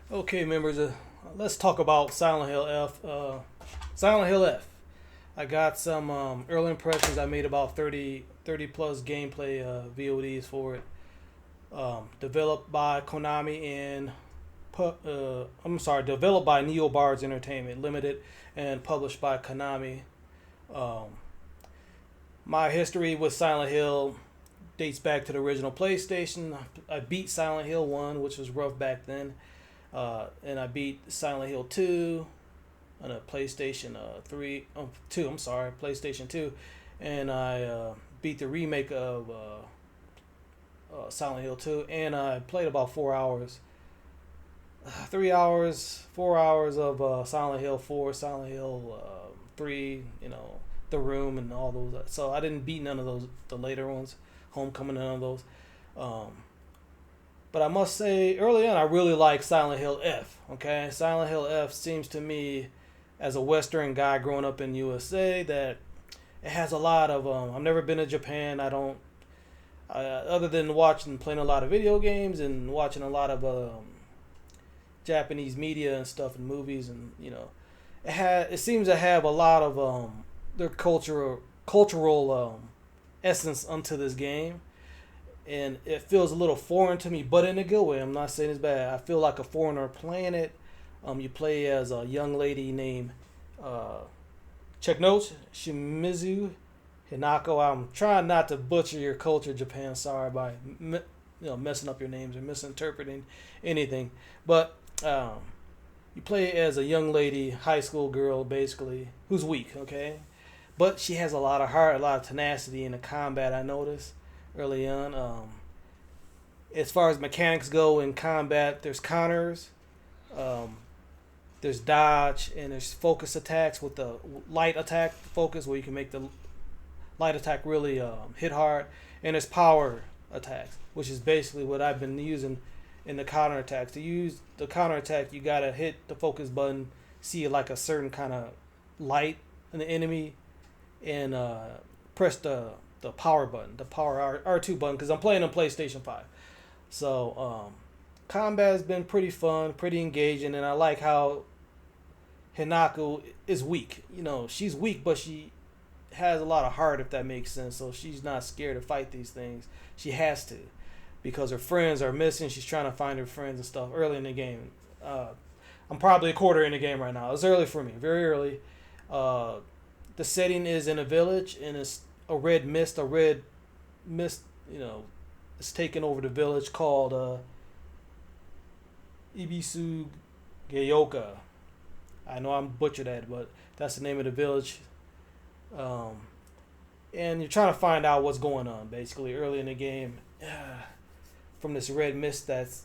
Okay, members, let's talk about Silent Hill F. Silent Hill F. I got some early impressions. I made about 30 plus gameplay VODs for it. Developed by Konami and developed by Neobards Entertainment Limited and published by Konami. Um, my history with Silent Hill dates back to the original PlayStation. I beat Silent Hill 1, which was rough back then. And I beat Silent Hill 2 on a PlayStation 3, 2, I'm sorry, PlayStation 2. And I beat the remake of Silent Hill 2. And I played about 4 hours. 3 hours, 4 hours of Silent Hill 4, Silent Hill 3, The Room, and all those. So I didn't beat none of those, the later ones, Homecoming, none of those. Um, but I must say, early on, I really like Silent Hill F. Okay, Silent Hill F seems to me, as a Western guy growing up in USA, that it has a lot of. I've never been to Japan. I don't. Other than watching, playing a lot of video games and watching a lot of Japanese media and stuff and movies, and it seems to have a lot of their cultural essence onto this game, and it feels a little foreign to me, but in a good way. I'm not saying it's bad. I feel like a foreigner playing it. You play as a young lady named check notes, Shimizu Hinako. I'm trying not to butcher your culture, Japan. Sorry by messing up your names or misinterpreting anything, but you play as a young lady, high school girl, basically, who's weak. Okay, but she has a lot of heart, a lot of tenacity in the combat. I noticed early on. As far as mechanics go in combat, there's counters, um, there's dodge, and there's focus attacks with the light attack focus, where you can make the light attack really hit hard, and there's power attacks, which is basically what I've been using in the counter attacks. To use the counter attack, you gotta hit the focus button, see like a certain kind of light in the enemy, and press the power button, the power R2 button, because I'm playing on PlayStation 5. So combat has been pretty fun, pretty engaging, and I like how Hinako is weak. She's weak, but she has a lot of heart, if that makes sense. So she's not scared to fight these things. She has to, because her friends are missing. She's trying to find her friends and stuff early in the game. I'm probably a quarter in the game right now. It's early for me, very early. The setting is in a village, and it's a red mist. A red mist, is taking over the village, called Ibisu Geyoka. I know I'm butchered that, but that's the name of the village. Um, and you're trying to find out what's going on, basically, early in the game. From this red mist that's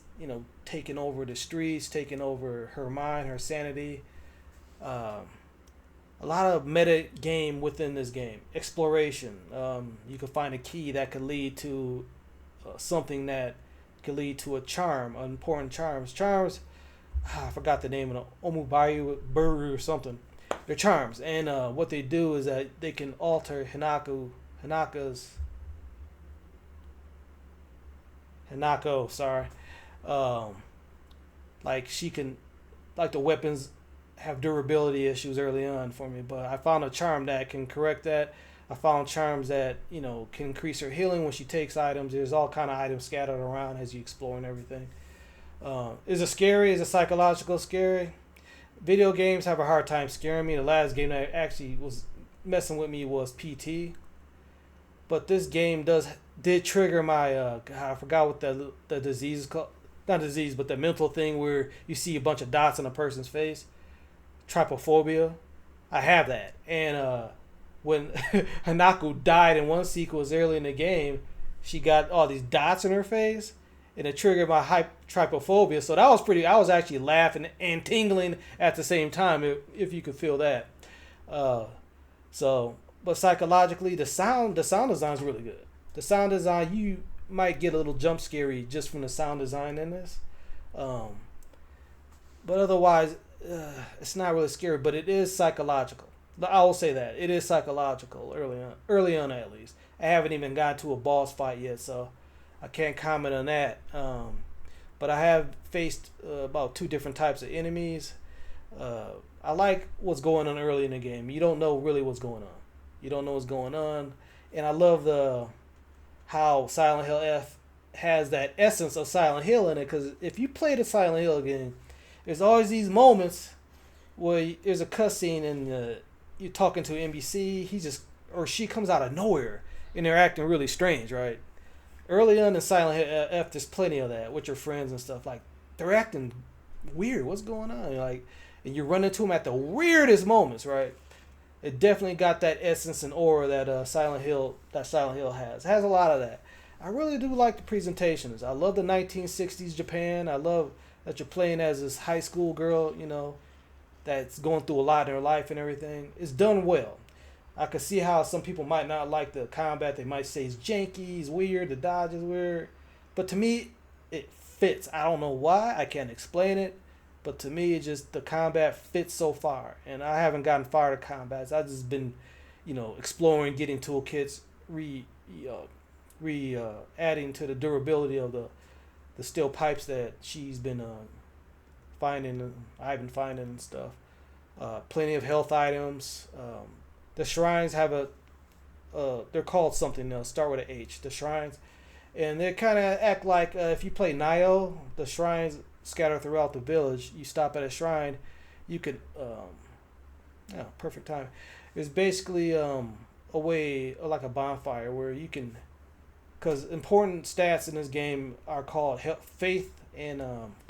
taking over the streets, taking over her mind, her sanity. Um, a lot of meta game within this game. Exploration. You can find a key that could lead to something that could lead to a charm, an important charms. Charms. I forgot the name of the Omubayu Buru or something. They're charms, and what they do is that they can alter Hinako. Sorry, um, like she can, like the weapons have durability issues early on for me, but I found a charm that can correct that. I found charms that can increase her healing when she takes items. There's all kind of items scattered around as you explore and everything. Is it scary? Is it psychological scary? Video games have a hard time scaring me. The last game that actually was messing with me was PT, but this game did trigger my I forgot what the disease is called. Not disease, but the mental thing where you see a bunch of dots on a person's face. Trypophobia. I have that, and when Hanako died in one sequence early in the game, she got all these dots in her face, and it triggered my trypophobia. So that was pretty. I was actually laughing and tingling at the same time, if you could feel that. Uh, but psychologically, the sound design is really good. The sound design, you might get a little jump scary just from the sound design in this. Um, but otherwise, it's not really scary. But it is psychological. I will say that it is psychological early on at least. I haven't even gotten to a boss fight yet, so I can't comment on that. but I have faced about two different types of enemies. I like what's going on early in the game. You don't know really what's going on. You don't know what's going on, and I love the how Silent Hill F has that essence of Silent Hill in it. Because if you play the Silent Hill game, there's always these moments where there's a cutscene and you're talking to NBC. He just or she comes out of nowhere and they're acting really strange, right? Early on in Silent Hill F, there's plenty of that with your friends and stuff. Like they're acting weird. What's going on? Like, and you run into them at the weirdest moments, right? It definitely got that essence and aura that Silent Hill has. It has a lot of that. I really do like the presentations. I love the 1960s Japan. I love that you're playing as this high school girl, that's going through a lot in her life and everything. It's done well. I could see how some people might not like the combat. They might say it's janky, it's weird, the dodge is weird. But to me, it fits. I don't know why. I can't explain it. But to me, it just the combat fits so far. And I haven't gotten far to combats. I've just been, exploring, getting toolkits, adding to the durability of the steel pipes that she's been finding. I've been finding and stuff. Plenty of health items. The shrines have they're called something. They'll start with an H. The shrines, and they kind of act like if you play Nioh, the shrines scatter throughout the village. You stop at a shrine, you could, perfect time. It's basically a way like a bonfire where you can, because important stats in this game are called faith and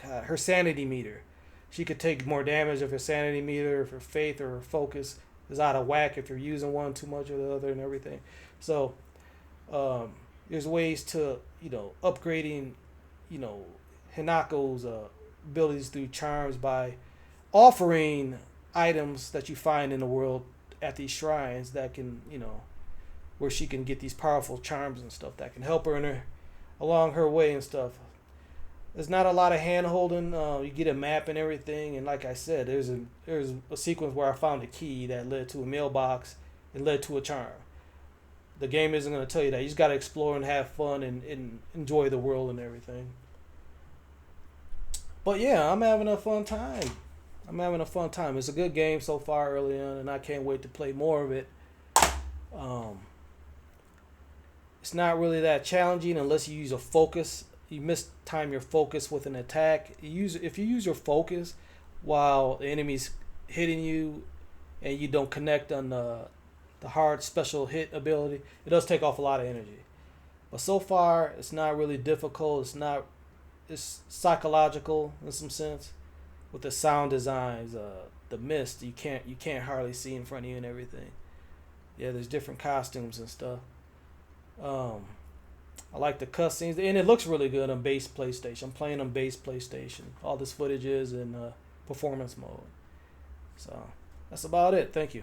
her sanity meter. She could take more damage if her sanity meter, if her faith or her focus is out of whack, if you're using one too much or the other and everything. So there's ways to, upgrading, Hinako's abilities through charms by offering items that you find in the world at these shrines that can, where she can get these powerful charms and stuff that can help her along her way and stuff. There's not a lot of hand holding. You get a map and everything, and like I said, there's a sequence where I found a key that led to a mailbox and led to a charm. The game isn't going to tell you that. You just got to explore and have fun and enjoy the world and everything. But yeah, I'm having a fun time. It's a good game so far early on, and I can't wait to play more of it. It's not really that challenging unless you use a focus. You mistime your focus with an attack. If you use your focus while the enemy's hitting you, and you don't connect on the hard special hit ability, it does take off a lot of energy. But so far, it's not really difficult. It's psychological in some sense, with the sound designs, the mist. You can't hardly see in front of you and everything. Yeah, there's different costumes and stuff. I like the cutscenes, and it looks really good on base PlayStation. I'm playing on base PlayStation. All this footage is in performance mode. So that's about it. Thank you.